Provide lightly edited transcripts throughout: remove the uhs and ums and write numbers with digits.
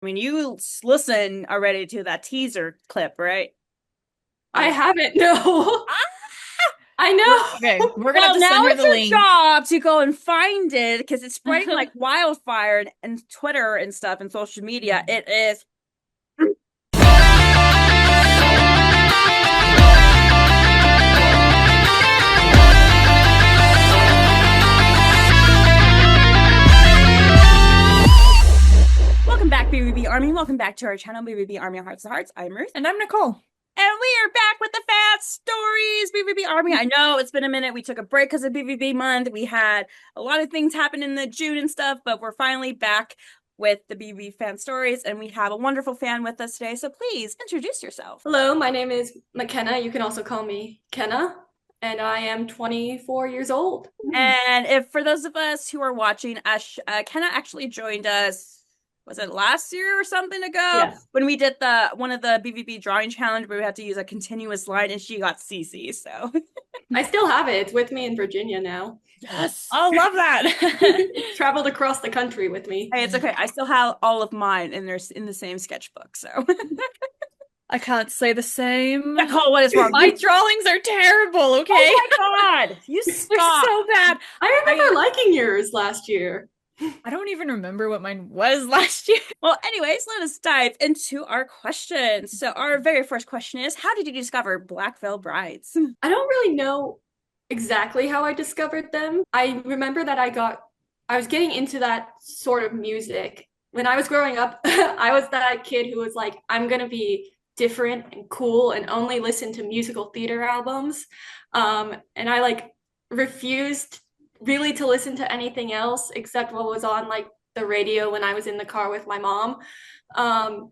I mean, you listen already to that teaser clip, right? I Of haven't, no. I Okay, know. we're gonna have Well, to now send her it's the your link. job to go and find it because it's spreading like wildfire and Twitter and stuff and social media. It is. Welcome back, BVB Army. Welcome back to our channel, BVB Army Hearts to Hearts. I'm Ruth. And I'm Nicole. And we are back with the fan stories, BVB Army. I know it's been a minute. We took a break because of BVB month. We had a lot of things happen in the June and stuff, but we're finally back with the BVB fan stories, and we have a wonderful fan with us today. So please introduce yourself. Hello, my name is McKenna. You can also call me Kenna, and I am 24 years old. And if for those of us who are watching, Kenna actually joined us. Was it last year or something ago Yes. when we did the one of the BVB drawing challenge where we had to use a continuous line, and she got CC. So I still have it. It's with me in Virginia now. yes. Oh, love that. It's traveled across the country with me. Hey, it's okay. I still have all of mine, and they're in the same sketchbook. So, I can't say the same. Nicole, what is wrong? My drawings are terrible, okay? Oh my God, you They're stop. so bad. I remember liking yours last year. I don't even remember what mine was last year. Well, anyways, let us dive into our questions. So, our very first question is, how did you discover Black Veil Brides? I don't really know exactly how I discovered them. I remember that I was getting into that sort of music. When I was growing up, I was that kid who was like, I'm gonna be different and cool and only listen to musical theater albums. And I like refused really to listen to anything else except what was on like the radio when I was in the car with my mom. Um,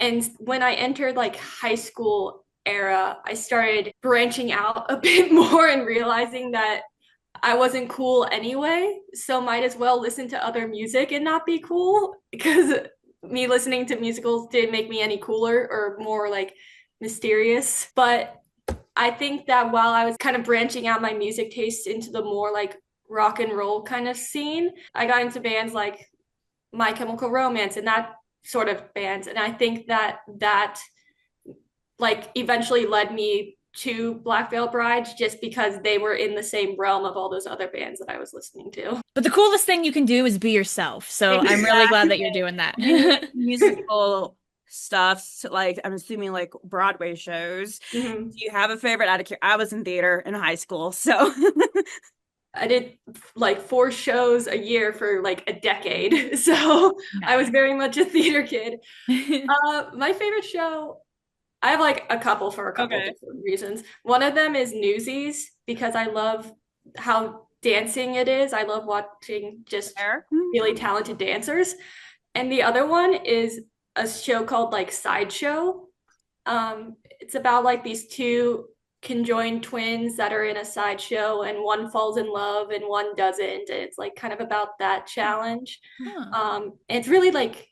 and when I entered like high school era, I started branching out a bit more and realizing that I wasn't cool anyway, so might as well listen to other music and not be cool because me listening to musicals didn't make me any cooler or more like mysterious. But I think that while I was kind of branching out my music taste into the more like rock and roll kind of scene, I got into bands like My Chemical Romance and that sort of bands. And I think that like eventually led me to Black Veil Brides just because they were in the same realm of all those other bands that I was listening to. But the coolest thing you can do is be yourself. So I'm really glad that you're doing that. Musical stuff, so, like I'm assuming like Broadway shows. Mhm. Do you have a favorite? Out of I was in theater in high school, so I did like 4 shows a year for like a decade. So I was very much a theater kid. My favorite show, I have like a couple for a couple okay. different reasons. One of them is Newsies because I love how dancing it is. I love watching just Fair. really talented dancers. And the other one is a show called like Sideshow. It's about like these two conjoined twins that are in a sideshow and one falls in love and one doesn't. And it's like kind of about that challenge. Huh. And it's really like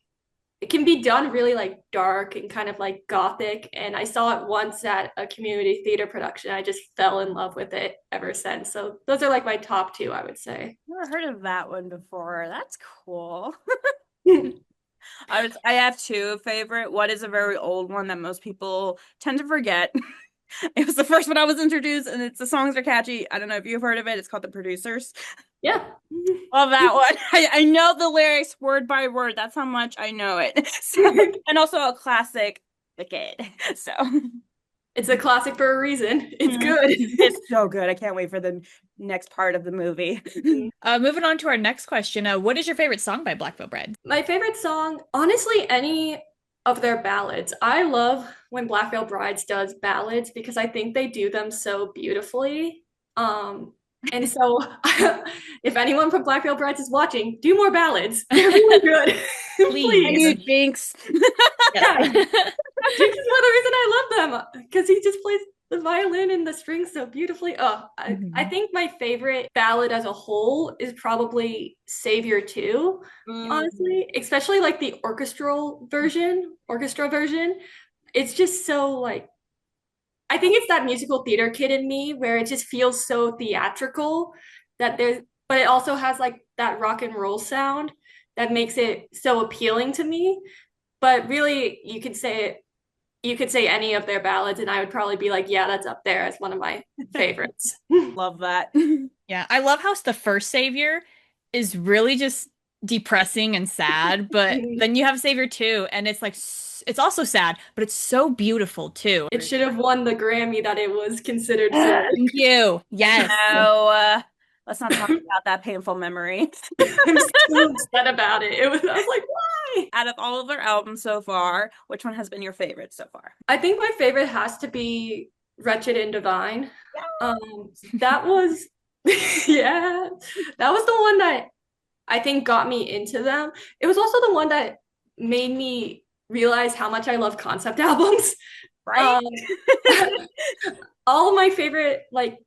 it can be done really like dark and kind of like gothic. And I saw it once at a community theater production. I just fell in love with it ever since. So those are like my top two, I would say. Never heard of that one before. That's cool. I have two favorite. One is a very old one that most people tend to forget. It was the first one I was introduced, and the songs are catchy. I don't know if you've heard of it. It's called The Producers. Yeah. Love that one. I know the lyrics word by word. That's how much I know it. So, and also a classic, The Kid. So It's a classic for a reason. It's good. it's so good. I can't wait for the next part of the movie. Moving on to our next question. What is your favorite song by Black Veil Brides? My favorite song, honestly, any of their ballads. I love when Black Veil Brides does ballads because I think they do them so beautifully. And so if anyone from Black Veil Brides is watching, do more ballads. They're really good. Please. You Jinx. Yeah. Jinx is one of the reason I love them because he just plays the violin and the strings so beautifully. Oh, I think my favorite ballad as a whole is probably Savior 2, honestly, especially like the orchestra version. It's just so like I think it's that musical theater kid in me where it just feels so theatrical that there's but it also has like that rock and roll sound that makes it so appealing to me. But really, you could say any of their ballads, and I would probably be like, yeah, that's up there as one of my favorites. Love that. Yeah, I love how the first Savior is really just depressing and sad, but then you have Savior 2 and it's like it's also sad, but it's so beautiful too. It should have won the Grammy that it was considered for. Thank you. Yes. No, let's not talk about that painful memory. I'm so upset about it. I was like, why? Out of all of their albums so far, which one has been your favorite so far? I think my favorite has to be Wretched and Divine. Yeah. That was, yeah, that was the one that I think got me into them. It was also the one that made me realize how much I love concept albums. Right? All of my favorite, like,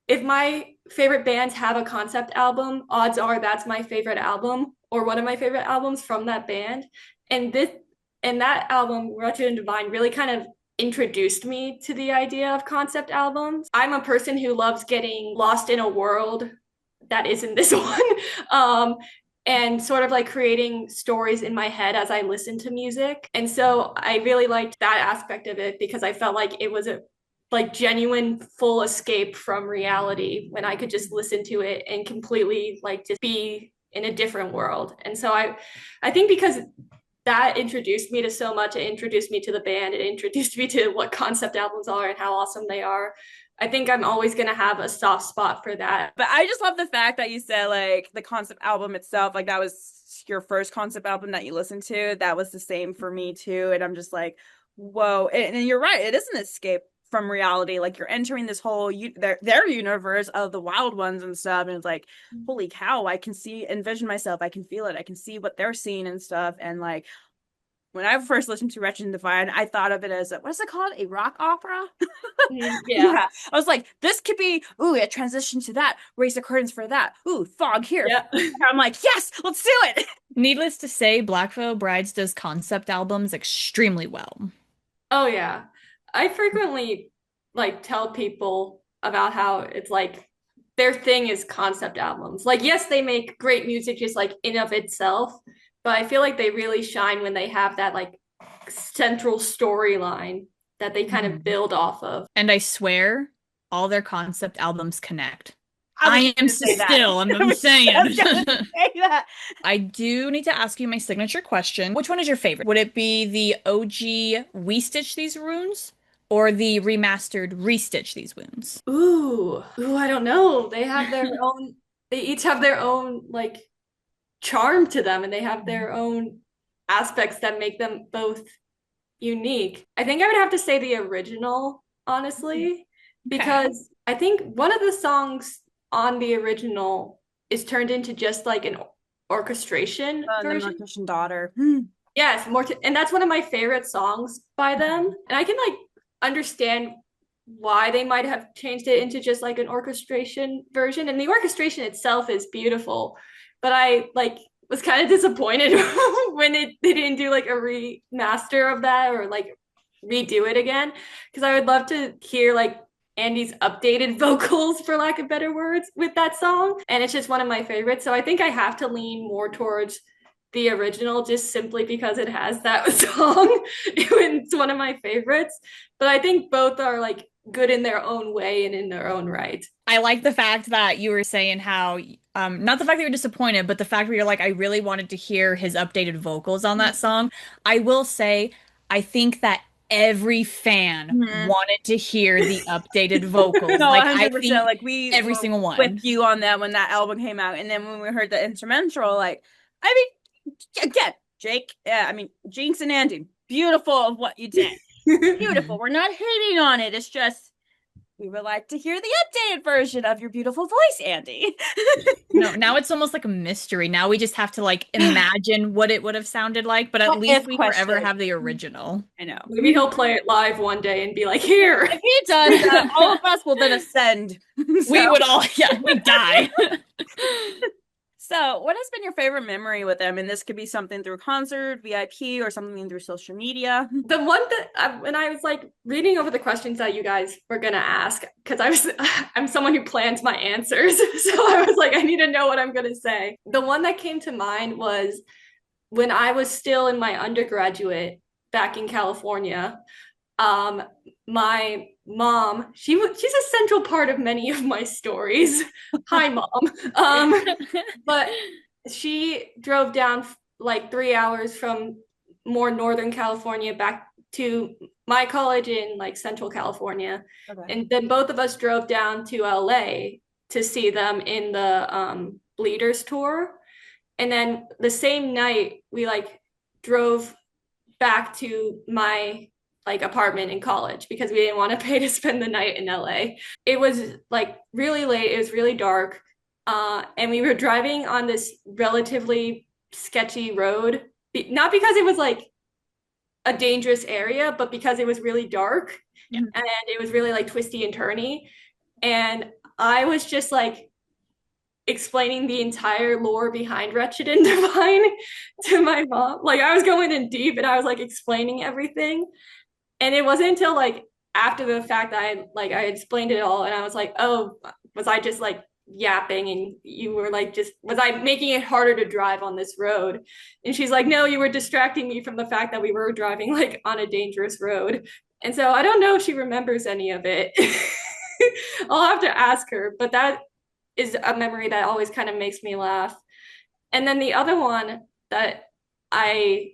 if my favorite bands have a concept album, odds are that's my favorite album or one of my favorite albums from that band. And that album, Wretched and Divine, really kind of introduced me to the idea of concept albums. I'm a person who loves getting lost in a world that isn't this one. And sort of like creating stories in my head as I listen to music. And so I really liked that aspect of it because I felt like it was a like genuine full escape from reality when I could just listen to it and completely like just be in a different world. And so I think because that introduced me to so much, it introduced me to the band, it introduced me to what concept albums are and how awesome they are. I think I'm always going to have a soft spot for that. But I just love the fact that you said like the concept album itself, like that was your first concept album that you listened to. That was the same for me too. And I'm just like, whoa. And you're right. It is an escape from reality. Like you're entering this whole their universe of the wild ones and stuff. And it's like, holy cow, I can envision myself. I can feel it. I can see what they're seeing and stuff. And like, when I first listened to Wretched and Divine, I thought of it as what is it called? A rock opera? Yeah. I was like, this could be, ooh, a transition to that. Raise the curtains for that. Ooh, fog here. Yep. I'm like, yes, let's do it. Needless to say, Black Veil Brides does concept albums extremely well. Oh yeah. I frequently like tell people about how it's like their thing is concept albums. Like, yes, they make great music just like in of itself, but I feel like they really shine when they have that like central storyline that they kind of build off of. And I swear, all their concept albums connect. I am still, I'm saying. I do need to ask you my signature question. Which one is your favorite? Would it be the OG We Stitch These Wounds or the remastered Restitch These Wounds? Ooh, I don't know. They have their own, they each have their own like charm to them and they have their own aspects that make them both unique. I think I would have to say the original, honestly, because I think one of the songs on the original is turned into just like an orchestration version. The Mortician Daughter. Yes, and that's one of my favorite songs by them. And I can like understand why they might have changed it into just like an orchestration version. And the orchestration itself is beautiful, but I like was kind of disappointed when they didn't do like a remaster of that or like redo it again, because I would love to hear like Andy's updated vocals, for lack of better words, with that song. And it's just one of my favorites. So I think I have to lean more towards the original just simply because it has that song. It's one of my favorites. But I think both are like good in their own way and in their own right. I like the fact that you were saying how, not the fact that you're disappointed, but the fact where you're like, I really wanted to hear his updated vocals on that song. I will say, I think that every fan wanted to hear the updated vocals. No, like 100%, I think like we every single one with you on that when that album came out, and then when we heard the instrumental, like I mean, again, Jake, I mean Jinx and Andy, beautiful of what you did, beautiful. We're not hating on it. It's just we would like to hear the updated version of your beautiful voice, Andy. No, now it's almost like a mystery. Now we just have to like imagine what it would have sounded like, but at least we forever have the original. I know. Maybe he'll play it live one day and be like, here. If he does, all of us will then ascend. We would all, we'd die. So, what has been your favorite memory with them? And this could be something through concert, VIP, or something through social media. The one that when I was like reading over the questions that you guys were gonna ask, because I'm someone who plans my answers, so I was like, I need to know what I'm gonna say. The one that came to mind was when I was still in my undergraduate back in California, um, my mom, she's a central part of many of my stories. Hi, mom. But she drove down like 3 hours from more Northern California back to my college in like Central California. Okay. And then both of us drove down to LA to see them in the Bleeders tour. And then the same night we like drove back to my like apartment in college because we didn't want to pay to spend the night in LA. It was like really late, it was really dark. And we were driving on this relatively sketchy road, not because it was like a dangerous area, but because it was really dark. Yeah. And it was really like twisty and turny. And I was just like explaining the entire lore behind Wretched and Divine to my mom. Like I was going in deep and I was like explaining everything. And it wasn't until like after the fact that I explained it all and I was like, oh, was I just like yapping and you were like just was I making it harder to drive on this road? And she's like, no, you were distracting me from the fact that we were driving like on a dangerous road. And so I don't know if she remembers any of it. I'll have to ask her, but that is a memory that always kind of makes me laugh. And then the other one that I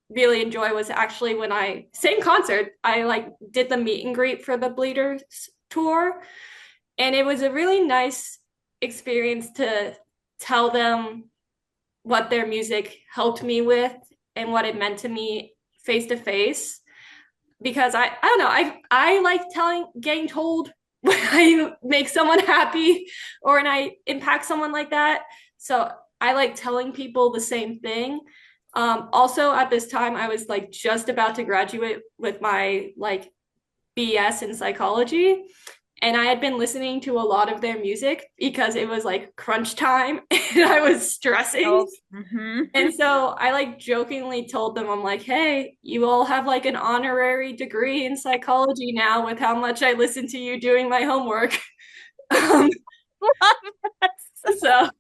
really enjoy was actually when same concert, I like did the meet and greet for the Bleeders tour. And it was a really nice experience to tell them what their music helped me with and what it meant to me face to face. Because I don't know, I like getting told when I make someone happy or when I impact someone like that. So I like telling people the same thing. Also at this time, I was like just about to graduate with my like BS in psychology. And I had been listening to a lot of their music because it was like crunch time and I was stressing. Mm-hmm. And so I like jokingly told them, I'm like, hey, you all have like an honorary degree in psychology now with how much I listen to you doing my homework. So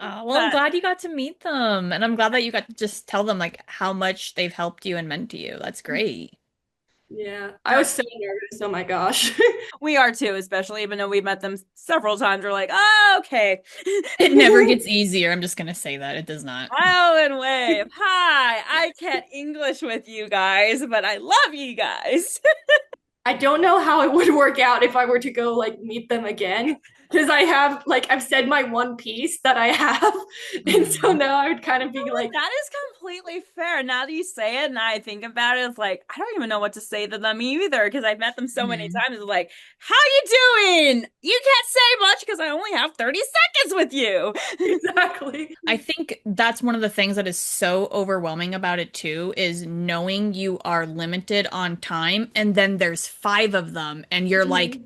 well, I'm glad you got to meet them. And I'm glad that you got to just tell them like how much they've helped you and meant to you. That's great. yeah, I was so nervous. Oh my gosh. We are too, especially even though we've met them several times. We're like, oh, okay. It never gets easier. I'm just gonna say that. It does not. Smile and wave. Hi, I can't English with you guys, but I love you guys. I don't know how it would work out if I were to go like meet them again. Because I've said my one piece that I have. And so now I would kind of be like, that is completely fair. Now that you say it and I think about it, it's like, I don't even know what to say to them either because I've met them so many times. It's like, how you doing? You can't say much because I only have 30 seconds with you. exactly. I think that's one of the things that is so overwhelming about it too, is knowing you are limited on time and then there's 5 of them and you're like,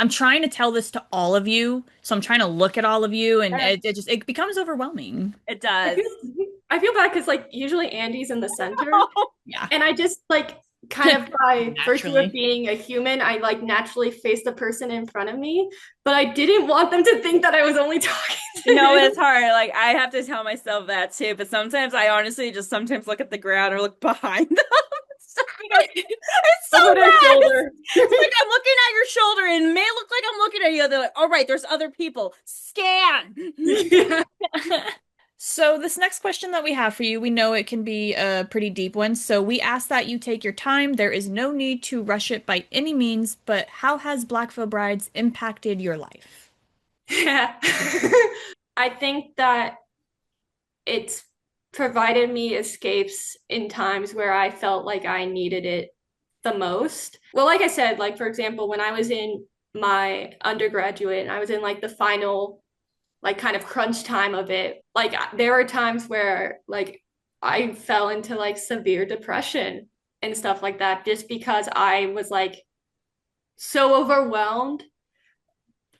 I'm trying to tell this to all of you, so I'm trying to look at all of you, and it becomes overwhelming. It does. I feel bad because like usually Andy's in the center. Yeah. And I just like kind of by virtue of being a human, I like naturally face the person in front of me. But I didn't want them to think that I was only talking to No, him. it's hard. Like I have to tell myself that too. But sometimes I honestly just sometimes look at the ground or look behind them. It's so bad. It's like I'm looking at your shoulder and it may look like I'm looking at you. They're like, all right, there's other people. Scan. So this next question that we have for you, we know it can be a pretty deep one. So we ask that you take your time. There is no need to rush it by any means, but how has Black Veil Brides impacted your life? Yeah. I think that it's provided me escapes in times where I felt like I needed it the most. Well, like I said, like for example, when I was in my undergraduate and I was in like the final like kind of crunch time of it, like there were times where like I fell into like severe depression and stuff like that just because I was like so overwhelmed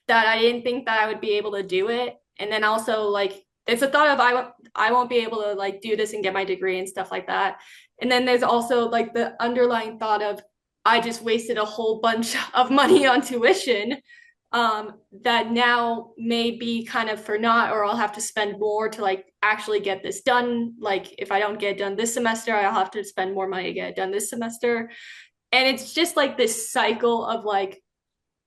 that I didn't think that I would be able to do it. And then also like it's a thought of I won't be able to like do this and get my degree and stuff like that. And then there's also like the underlying thought of I just wasted a whole bunch of money on tuition. that now may be kind of for naught, or I'll have to spend more to like actually get this done. Like if I don't get it done this semester, I'll have to spend more money to get it done this semester. And it's just like this cycle of like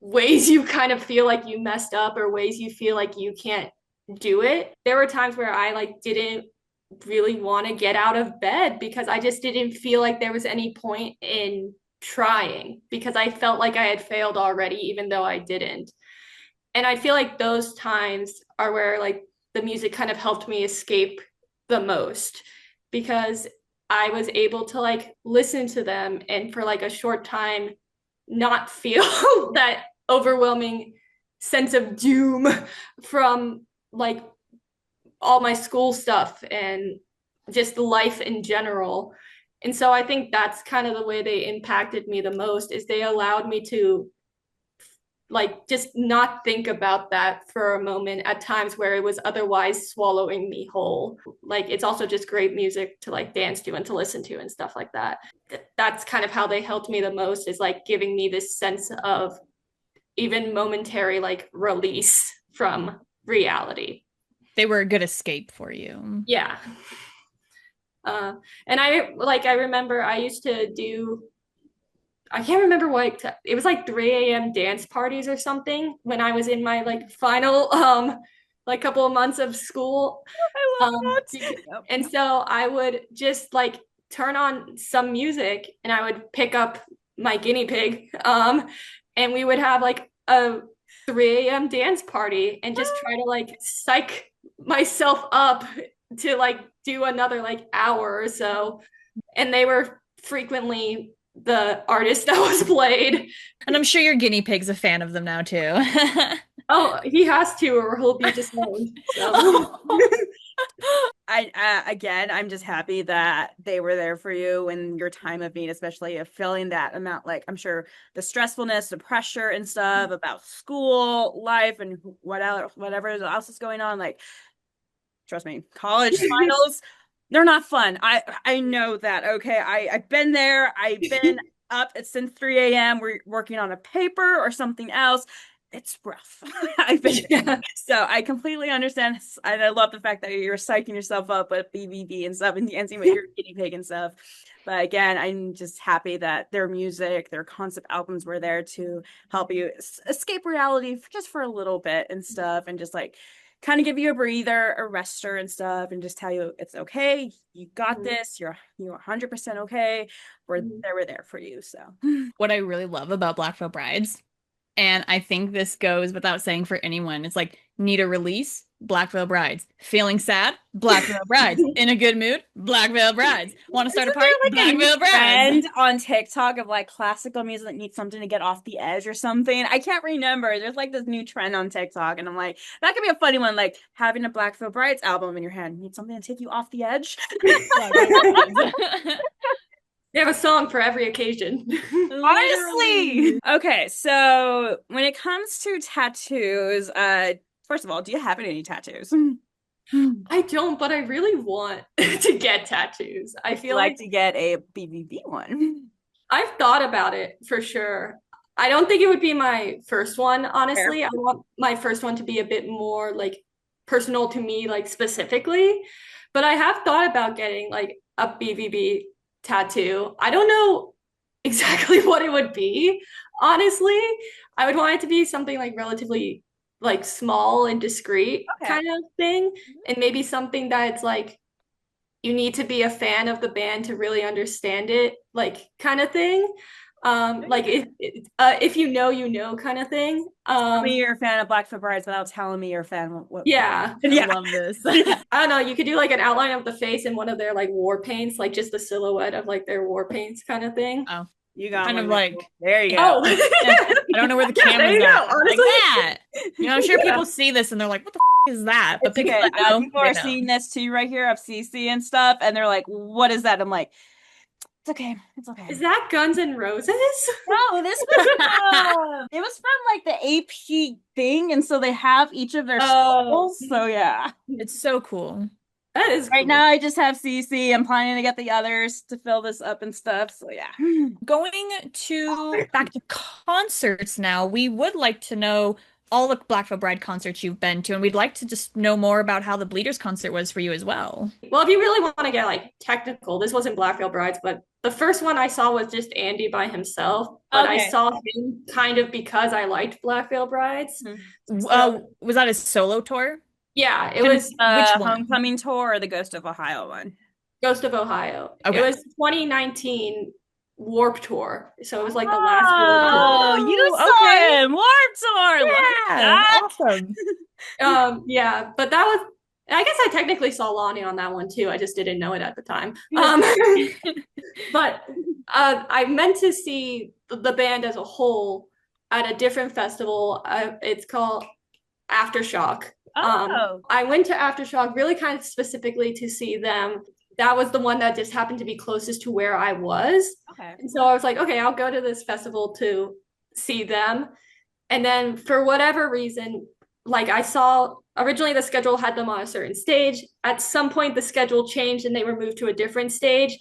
ways you kind of feel like you messed up or ways you feel like you can't do it. There were times where I like didn't really want to get out of bed because I just didn't feel like there was any point in trying because I felt like I had failed already, even though I didn't. And I feel like those times are where like the music kind of helped me escape the most because I was able to like listen to them and for like a short time not feel that overwhelming sense of doom from like all my school stuff and just life in general. And so I think that's kind of the way they impacted me the most is they allowed me to like just not think about that for a moment at times where it was otherwise swallowing me whole. Like it's also just great music to like dance to and to listen to and stuff like that. That's kind of how they helped me the most is like giving me this sense of even momentary like release from reality. They were a good escape for you. Yeah. And I remember I used to do I can't remember what it was like 3 a.m. dance parties or something when I was in my like final like couple of months of school. I love that. And so I would just like turn on some music and I would pick up my guinea pig and we would have like a 3 a.m. dance party and just try to like psych myself up to like do another like hour or so. And they were frequently the artist that was played. And I'm sure your guinea pig's a fan of them now too. Oh, he has to, or he'll be disowned. So. I'm just happy that they were there for you in your time of need, especially of feeling that amount. Like I'm sure the stressfulness, the pressure and stuff about school life and whatever else is going on. Like, trust me, college finals, they're not fun. I know that. Okay, I've been there. I've been up since 3 a.m. We're working on a paper or something else. It's rough. I've been so I completely understand, and I love the fact that you're psyching yourself up with BVB and stuff, and dancing with your guinea pig and stuff. But again, I'm just happy that their music, their concept albums were there to help you escape reality just for a little bit and stuff, and just like kind of give you a breather, a rester and stuff, and just tell you it's okay. You got this. You're 100% okay. We're there for you. So what I really love about Black Veil Brides, and I think this goes without saying for anyone, it's like need a release, Black Veil Brides. Feeling sad, Black Veil Brides. In a good mood, Black Veil Brides. Want to start a party, like Black Veil Brides. Trend on TikTok of like classical music that needs something to get off the edge or something. I can't remember. There's like this new trend on TikTok, and I'm like, that could be a funny one. Like having a Black Veil Brides album in your hand. Need something to take you off the edge. They have a song for every occasion. Honestly. Okay, so when it comes to tattoos, first of all, do you have any tattoos? I don't, but I really want to get tattoos. I feel like to get a BVB one. I've thought about it for sure. I don't think it would be my first one, honestly. Fair. I want my first one to be a bit more like personal to me, like specifically. But I have thought about getting like a BVB tattoo. I don't know exactly what it would be, honestly. I would want it to be something like relatively like small and discreet kind of thing, and maybe something that's like you need to be a fan of the band to really understand it, like kind of thing. Like if you know kind of thing. Tell me you're a fan of Black Veil Brides without telling me you're a fan. Yeah. I love this. I don't know. You could do like an outline of the face and one of their like war paints, like just the silhouette of like their war paints kind of thing. Oh, you got kind of like there you go. Oh. I don't know where the camera's at. Honestly. Like that. You know, I'm sure people see this and they're like, what the is that? But people are seeing this too right here of CC and stuff, and they're like, what is that? I'm like, it's okay. It's okay. Is that Guns N' Roses? No, this was it was from like the AP thing, and so they have each of their symbols. So yeah, it's so cool. That is right cool. Now I just have CC. I'm planning to get the others to fill this up and stuff. So yeah. Going to back to concerts now, we would like to know all the Black Veil Bride concerts you've been to, and we'd like to just know more about how the Bleeders concert was for you as well. Well, if you really want to get like technical, this wasn't Black Veil Brides, but the first one I saw was just Andy by himself. But I saw him kind of because I liked Black Veil Brides. Was that a solo tour? Yeah, it was which one? Homecoming tour or the Ghost of Ohio one? Ghost of Ohio. Okay. It was 2019 Warp Tour. So it was like the last Warp Tour. Oh, you saw him! Warp Tour! Yeah, awesome. Yeah, but that was, I guess I technically saw Lonnie on that one too. I just didn't know it at the time. But I meant to see the band as a whole at a different festival. It's called Aftershock. I went to Aftershock really kind of specifically to see them. That was the one that just happened to be closest to where I was. Okay. And so I was like, okay, I'll go to this festival to see them. And then for whatever reason, like I saw originally the schedule had them on a certain stage. At some point, the schedule changed and they were moved to a different stage.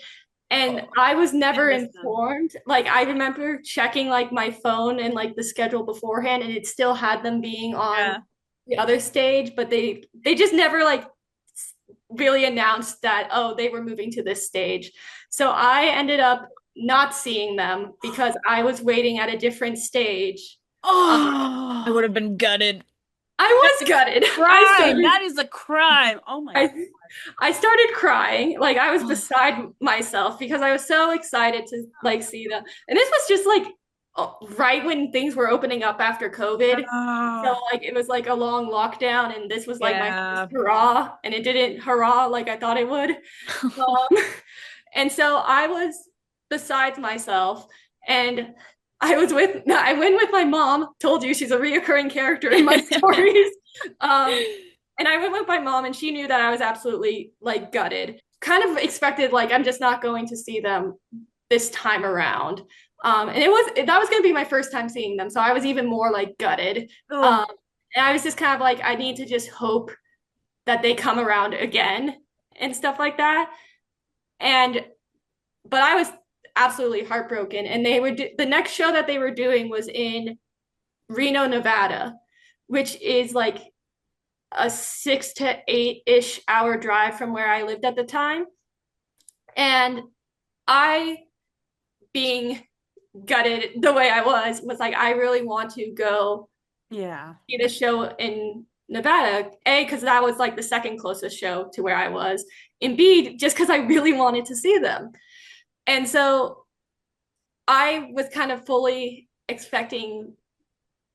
And I was never informed. Like I remember checking like my phone and like the schedule beforehand, and it still had them being on the other stage, but they just never like really announced that, oh, they were moving to this stage. So I ended up not seeing them because I was waiting at a different stage. I would have been gutted. I was gutted. That is a crime. Oh my God. I started crying. Like I was beside myself because I was so excited to like see them. And this was just like right when things were opening up after COVID. So like it was like a long lockdown, and this was like my first hurrah, and it didn't hurrah like I thought it would. And so I was besides myself, and I went with my mom. Told you she's a reoccurring character in my stories. And I went with my mom, and she knew that I was absolutely like gutted. Kind of expected like I'm just not going to see them this time around. And that was going to be my first time seeing them. So I was even more like gutted. And I was just kind of like, I need to just hope that they come around again and stuff like that. But I was absolutely heartbroken. And the next show that they were doing was in Reno, Nevada, which is like a 6 to 8-ish hour drive from where I lived at the time. And I, being gutted the way I was like, I really want to go see the show in Nevada. A, because that was like the second closest show to where I was. And B, just because I really wanted to see them. And so I was kind of fully expecting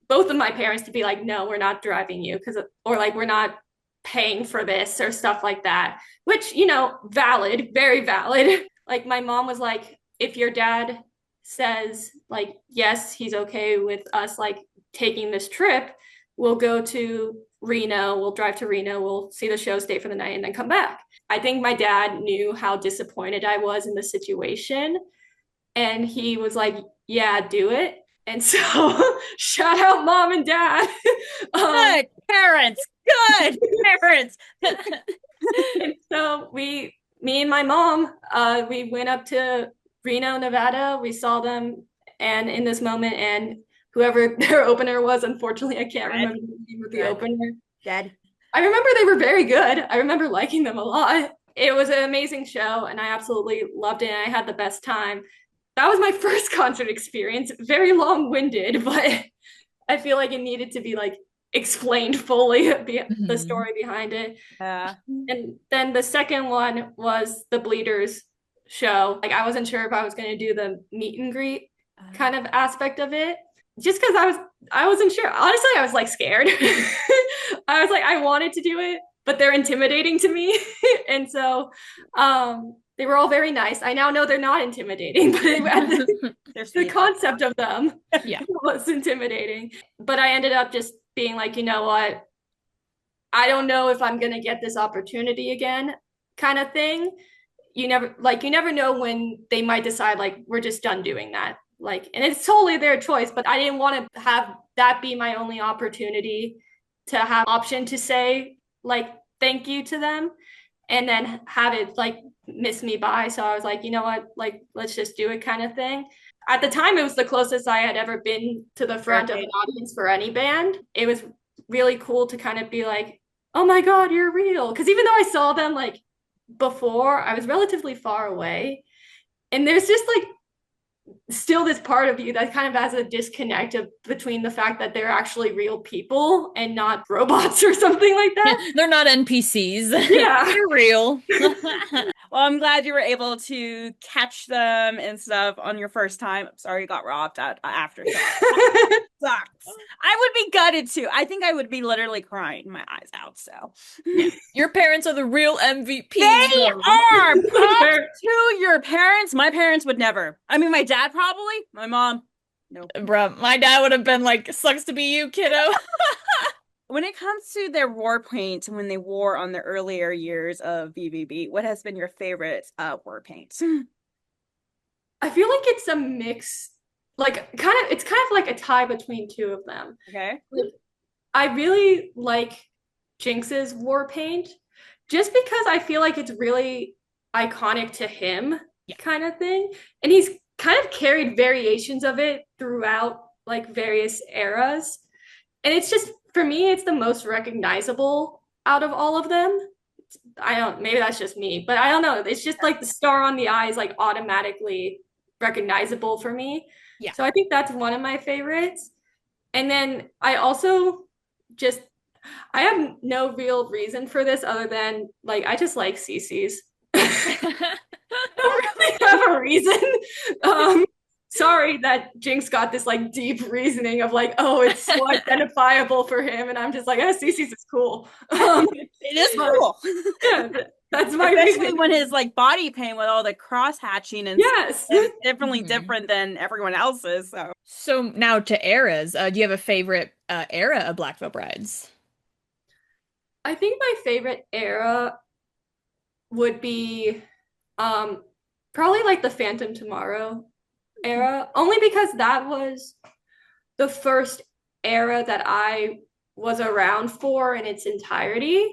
both of my parents to be like, no, we're not driving you, or like, we're not paying for this or stuff like that, which, valid, very valid. Like my mom was like, if your dad says like, yes, he's okay with us like taking this trip, we'll go to Reno, we'll drive to Reno, we'll see the show, stay for the night, and then come back. I think my dad knew how disappointed I was in the situation, and he was like, yeah, do it. And so shout out mom and dad. Good parents. And so me and my mom, we went up to Reno, Nevada. We saw them, and in this moment, and whoever their opener was, unfortunately, I can't remember the name of the opener. Dead. I remember they were very good. I remember liking them a lot. It was an amazing show, and I absolutely loved it, and I had the best time. That was my first concert experience. Very long-winded, but I feel like it needed to be like explained fully, the story behind it. And then the second one was the Bleeders show. Like I wasn't sure if I was going to do the meet and greet kind of aspect of it, just because I wasn't sure. Honestly, I was like scared. I was like, I wanted to do it, but they're intimidating to me. And so they were all very nice. I now know they're not intimidating, but the concept of them was intimidating. But I ended up just being like, you know what? I don't know if I'm going to get this opportunity again, kind of thing. You never know when they might decide like, we're just done doing that. Like, and it's totally their choice, but I didn't want to have that be my only opportunity to have option to say like, thank you to them, and then have it like miss me by. So I was like, you know what, like, let's just do it kind of thing. At the time, it was the closest I had ever been to the front of an audience for any band. It was really cool to kind of be like, oh my God, you're real. Because even though I saw them like before, I was relatively far away. And there's just like still this part of you that kind of has a disconnect between the fact that they're actually real people and not robots or something like that. They're not NPCs. Yeah. They're real. Well, I'm glad you were able to catch them and stuff on your first time. I'm sorry you got robbed after. Sucks. I would be gutted too. I think I would be literally crying my eyes out. So your parents are the real MVPs. They are. Props to your parents. My parents would never. I mean, my dad probably. My mom, no. Bruh, my dad would have been like, sucks to be you, kiddo. When it comes to their war paint, when they wore on the earlier years of BVB, what has been your favorite war paint? I feel like it's a mix, like it's kind of like a tie between two of them. Okay. I really like Jinx's war paint just because I feel like it's really iconic to him, kind of thing. And he's kind of carried variations of it throughout like various eras. And it's just, for me, it's the most recognizable out of all of them. Maybe that's just me, but I don't know. It's just like the star on the eye is like automatically recognizable for me. Yeah. So I think that's one of my favorites. And then I also just, I have no real reason for this other than like, I just like CC's. I don't really have a reason. Sorry that Jinx got this like deep reasoning of like, oh, it's so identifiable for him, and I'm just like, oh, CC's is cool. It is cool. Yeah, that's my especially reason. when his like body paint with all the cross hatching and yes, is definitely different than everyone else's. So now to eras. Do you have a favorite era of Black Veil Brides? I think my favorite era would be probably like the Phantom Tomorrow era, only because that was the first era that I was around for in its entirety.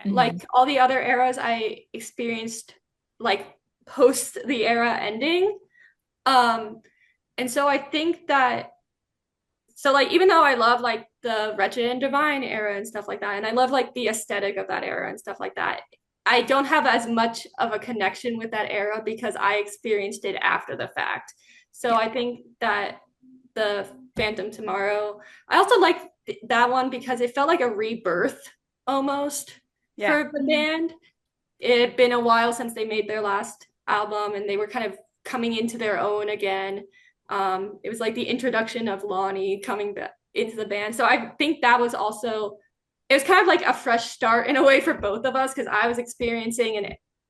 Like all the other eras I experienced like post the era ending. And so I think that, so like even though I love like the Wretched and Divine era and stuff like that, and I love like the aesthetic of that era and stuff like that, I don't have as much of a connection with that era because I experienced it after the fact. So I think that the Phantom Tomorrow, I also like that one because it felt like a rebirth almost for the band. It had been a while since they made their last album and they were kind of coming into their own again. It was like the introduction of Lonnie coming back into the band. So I think that was also, it was kind of like a fresh start in a way for both of us because I was experiencing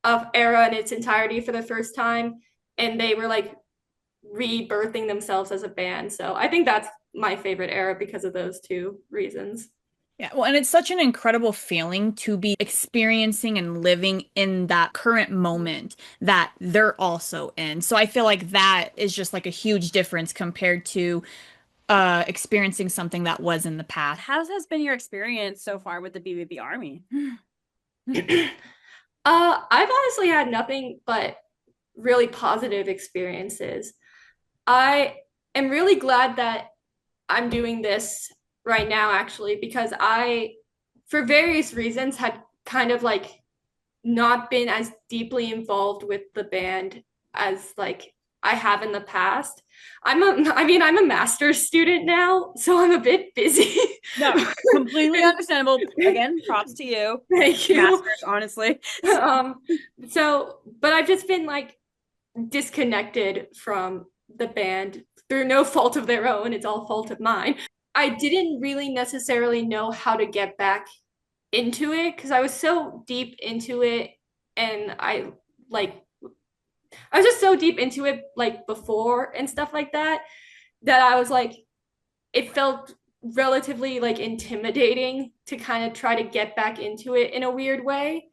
an era in its entirety for the first time and they were like rebirthing themselves as a band. So I think that's my favorite era because of those two reasons. Yeah, well, and it's such an incredible feeling to be experiencing and living in that current moment that they're also in. So I feel like that is just like a huge difference compared to experiencing something that was in the past. How has been your experience so far with the BVB Army? I've honestly had nothing but really positive experiences. I am really glad that I'm doing this right now, actually, because I, for various reasons, had kind of like not been as deeply involved with the band as like I have in the past. I'm a master's student now, so I'm a bit busy. No, completely understandable. Again, props to you. Thank you. Masters, honestly. But I've just been like disconnected from the band through no fault of their own. It's all fault of mine. I didn't really necessarily know how to get back into it because I was so deep into it and I was just so deep into it like before and stuff like that I was like, it felt relatively like intimidating to kind of try to get back into it in a weird way.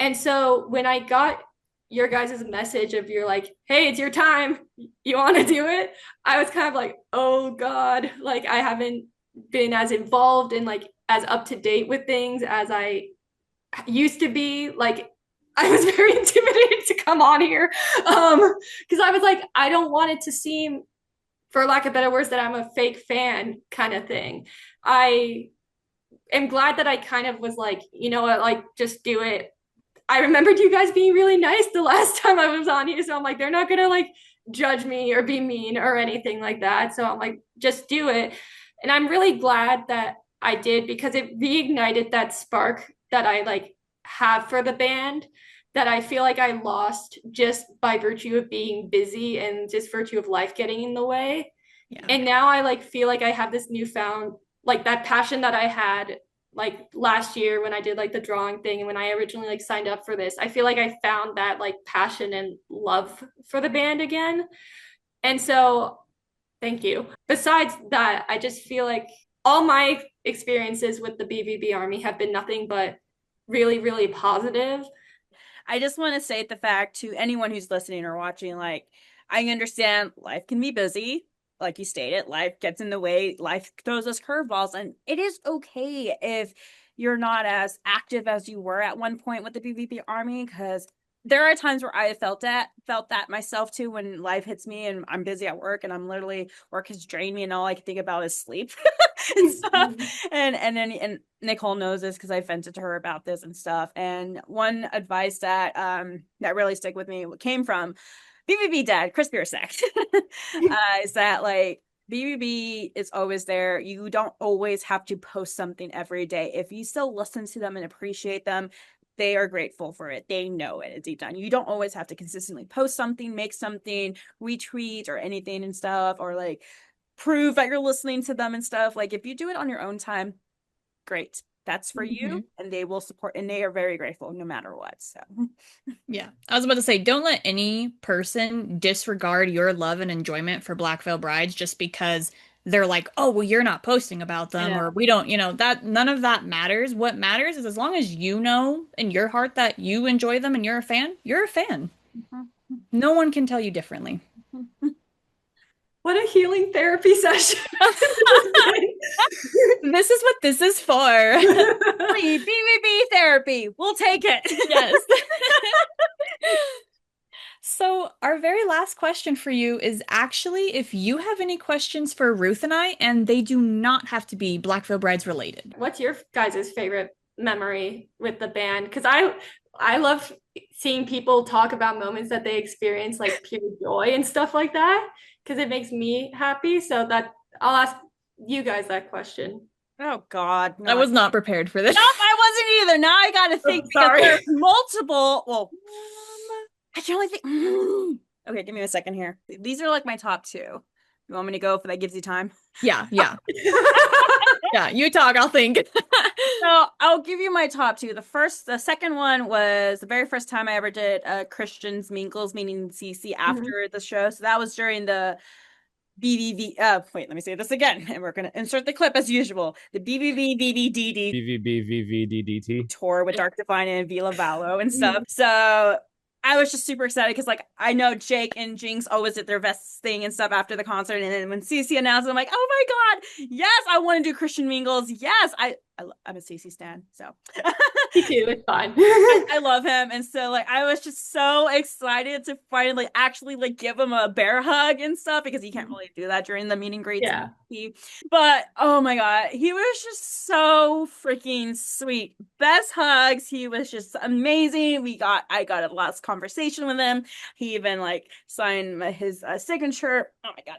And so when I got your guys' message of you're like, hey, it's your time, you want to do it? I was kind of like, oh God, like I haven't been as involved and like as up to date with things as I used to be. Like I was very intimidated to come on here. Because I was like, I don't want it to seem, for lack of better words, that I'm a fake fan kind of thing. I am glad that I kind of was like, you know what, like just do it. I remembered you guys being really nice the last time I was on here. So I'm like, they're not gonna like judge me or be mean or anything like that. So I'm like, just do it. And I'm really glad that I did because it reignited that spark that I like have for the band that I feel like I lost just by virtue of being busy and just virtue of life getting in the way. Yeah. And now I like feel like I have this newfound like that passion that I had like last year when I did like the drawing thing and when I originally like signed up for this. I feel like I found that like passion and love for the band again. And so thank you. Besides that, I just feel like all my experiences with the BVB Army have been nothing but really, really positive. I just want to say the fact to anyone who's listening or watching, like, I understand life can be busy. Like you stated, life gets in the way, life throws us curveballs, and it is okay if you're not as active as you were at one point with the BVB Army, because there are times where I have felt that myself too when life hits me and I'm busy at work and I'm literally work has drained me and all I can think about is sleep and stuff. And Nicole knows this because I vented to her about this and stuff. And one advice that that really stuck with me came from BVB dad, Chris Piersack, is that like BBB is always there. You don't always have to post something every day. If you still listen to them and appreciate them, they are grateful for it. They know it deep down. You don't always have to consistently post something, make something, retweet or anything and stuff, or like prove that you're listening to them and stuff. Like if you do it on your own time, great. That's for you, and they will support, and they are very grateful no matter what. So, yeah, I was about to say, don't let any person disregard your love and enjoyment for Black Veil Brides just because they're like, oh, well, you're not posting about them, or we don't, that none of that matters. What matters is as long as you know in your heart that you enjoy them and you're a fan, you're a fan. No one can tell you differently. What a healing therapy session. This is what this is for. BVB therapy. We'll take it. Yes. So our very last question for you is actually if you have any questions for Ruth and I, and they do not have to be Black Veil Brides related. What's your guys' favorite memory with the band? Because I love seeing people talk about moments that they experience like pure joy and stuff like that because it makes me happy. So that I'll ask you guys that question. Oh God, no, I was not prepared for this. Nope, I wasn't either. Now I got to think because there's multiple. Well, I can only think. Okay, give me a second here. These are like my top two. You want me to go if that gives you time? Yeah. Yeah, you talk, I'll think. So I'll give you my top two. The second one was the very first time I ever did Christians Mingles, meaning CC after the show. So that was during the BVB. Wait, let me say this again, and we're gonna insert the clip as usual. The BVB tour with Dark Divine and Vila Valo and stuff. So I was just super excited because, like, I know Jake and Jinx always did their best thing and stuff after the concert, and then when CC announced it, I'm like, oh my God, yes, I want to do Christian Mingles. Yes, I'm a CC stan, so me too. It's fine. I love him, and so like I was just so excited to finally actually like give him a bear hug and stuff because you can't really do that during the meet and greets. Yeah. But oh my God, he was just so freaking sweet. Best hugs. He was just amazing. I got a last conversation with him. He even like signed his signature. Oh my God,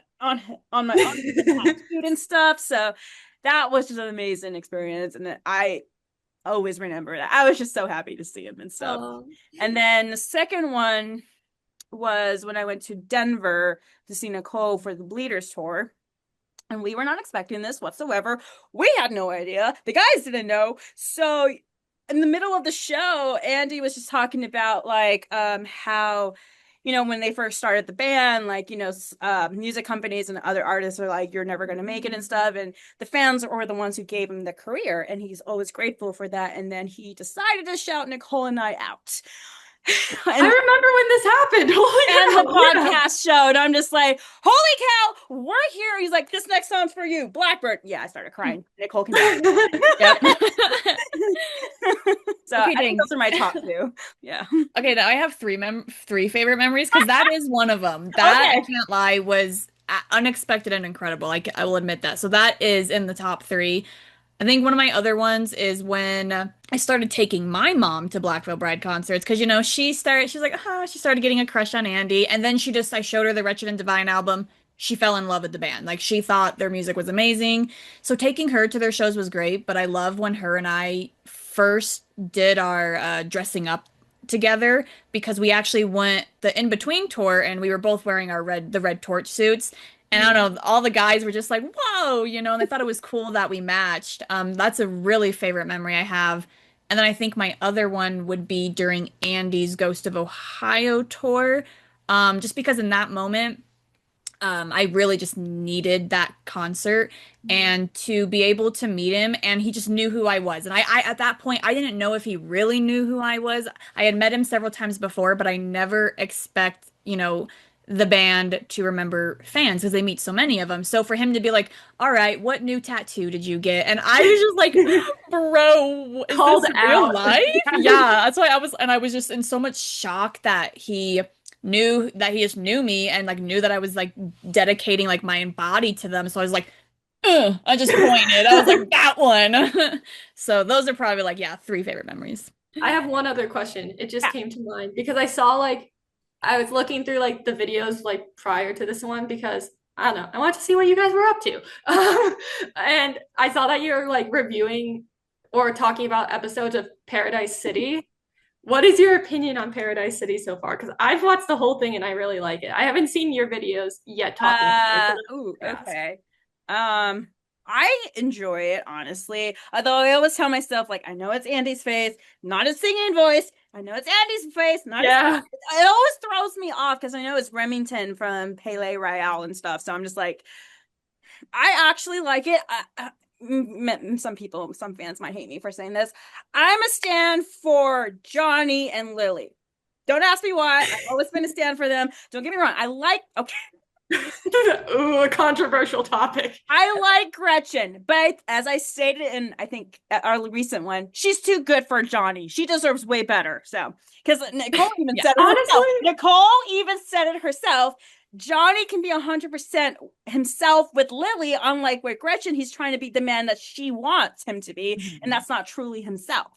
on my tattoo and stuff. So that was just an amazing experience, and I always remember that. I was just so happy to see him and stuff. Oh. And then the second one was when I went to Denver to see Nicole for the Bleeders tour. And we were not expecting this whatsoever. We had no idea. The guys didn't know. So in the middle of the show, Andy was just talking about like how, when they first started the band, like, music companies and other artists are like, you're never going to make it and stuff. And the fans were the ones who gave him the career. And he's always grateful for that. And then he decided to shout Nicole and I out. I remember when this happened. Holy and cow. the podcast showed. I'm just like, holy cow, we're here. He's like, this next song's for you, Blackbird. Yeah, I started crying. Nicole can Yep. So Okay, I think those are my top two. Yeah. Okay, now I have three favorite memories because that is one of them. That, Okay. I can't lie, was unexpected and incredible. I will admit that. So that is in the top three. I think one of my other ones is when I started taking my mom to Black Veil Bride concerts because, she's like, she started getting a crush on Andy. And then I showed her the Wretched and Divine album. She fell in love with the band. Like, she thought their music was amazing. So taking her to their shows was great, but I love when her and I first did our dressing up together because we actually went the In Between tour and we were both wearing the red torch suits. And I don't know, all the guys were just like, whoa, and they thought it was cool that we matched. That's a really favorite memory I have. And then I think my other one would be during Andy's Ghost of Ohio tour. Just because in that moment, I really just needed that concert and to be able to meet him, and he just knew who I was. And I at that point, I didn't know if he really knew who I was. I had met him several times before, but I never expect, the band to remember fans because they meet so many of them. So for him to be like, all right, what new tattoo did you get? And I was just like, bro, is Called this real out. life? Yeah, that's why I was just in so much shock that he just knew me and like knew that I was like dedicating like my body to them. So I was like, ugh, I just pointed. I was like, that one. So those are probably like, yeah, three favorite memories. I have one other question. It just came to mind because I was looking through like the videos like prior to this one because I don't know, I wanted to see what you guys were up to. And I saw that you're like reviewing or talking about episodes of Paradise City. What is your opinion on Paradise City so far? Because I've watched the whole thing and I really like it. I haven't seen your videos yet talking about it. Okay. I enjoy it, honestly. Although I always tell myself, like, I know it's Andy's face, not his singing voice. I know it's Andy's face, not his face. It always throws me off because I know it's Remington from Pele Royale and stuff. So I'm just like, I actually like it. Some fans might hate me for saying this. I'm a stan for Johnny and Lily. Don't ask me why. I've always been a stan for them. Don't get me wrong. Okay. Ooh, a controversial topic. I like Gretchen, but as I stated in, I think, our recent one, she's too good for Johnny. She deserves way better. So, because Nicole even said it herself. Nicole even said it herself. Johnny can be 100% himself with Lily, unlike with Gretchen, he's trying to be the man that she wants him to be, and that's not truly himself.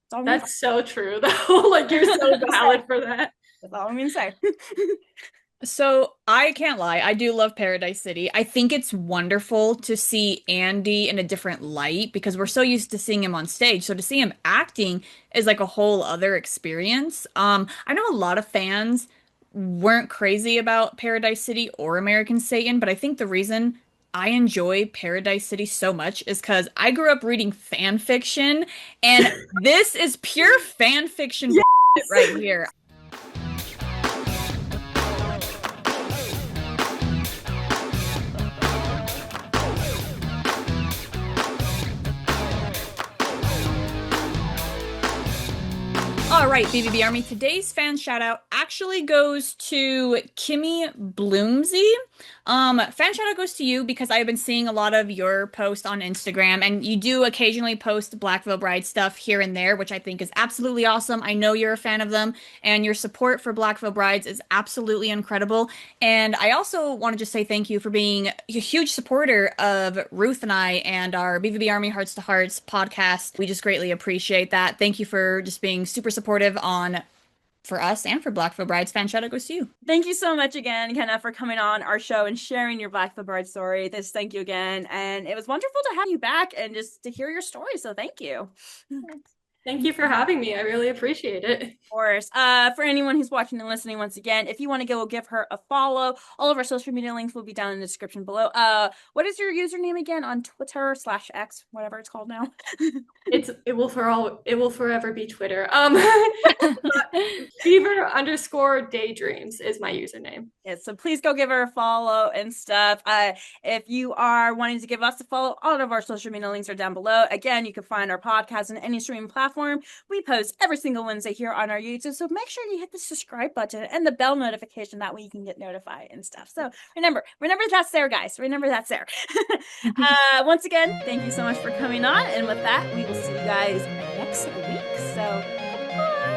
That's so true, though. Like, you're so valid for that. That's all I'm going to say. So I can't lie, I do love Paradise City. I think it's wonderful to see Andy in a different light because we're so used to seeing him on stage. So to see him acting is like a whole other experience. I know a lot of fans weren't crazy about Paradise City or American Satan, but I think the reason I enjoy Paradise City so much is because I grew up reading fan fiction, and this is pure fan fiction right here. All right, BVB Army, today's fan shout out actually goes to Kimmy Bloomsy. Fan shout out goes to you because I've been seeing a lot of your posts on Instagram, and you do occasionally post Black Veil Bride stuff here and there, which I think is absolutely awesome. I know you're a fan of them, and your support for Black Veil Brides is absolutely incredible. And I also want to just say thank you for being a huge supporter of Ruth and I and our BVB Army Hearts to Hearts podcast. We just greatly appreciate that. Thank you for just being super supportive for us and for Black Veil Brides. Fan shout out goes to you. Thank you so much again, Kenna, for coming on our show and sharing your Black Veil Bride story. Thank you again. And it was wonderful to have you back and just to hear your story. So thank you. Thank you for having me. I really appreciate it. Of course. For anyone who's watching and listening, once again, if you want to go give her a follow, all of our social media links will be down in the description below. What is your username again on Twitter/X, whatever it's called now? It will forever be Twitter. Beaver Meida_daydreams is my username. Yeah, so please go give her a follow and stuff. If you are wanting to give us a follow, all of our social media links are down below. Again, you can find our podcast on any streaming platform. We post every single Wednesday here on our YouTube, so make sure you hit the subscribe button and the bell notification. That way you can get notified and stuff. So remember that's there, guys. Remember that's there. Once again, thank you so much for coming on, and with that, we will see you guys next week. So bye.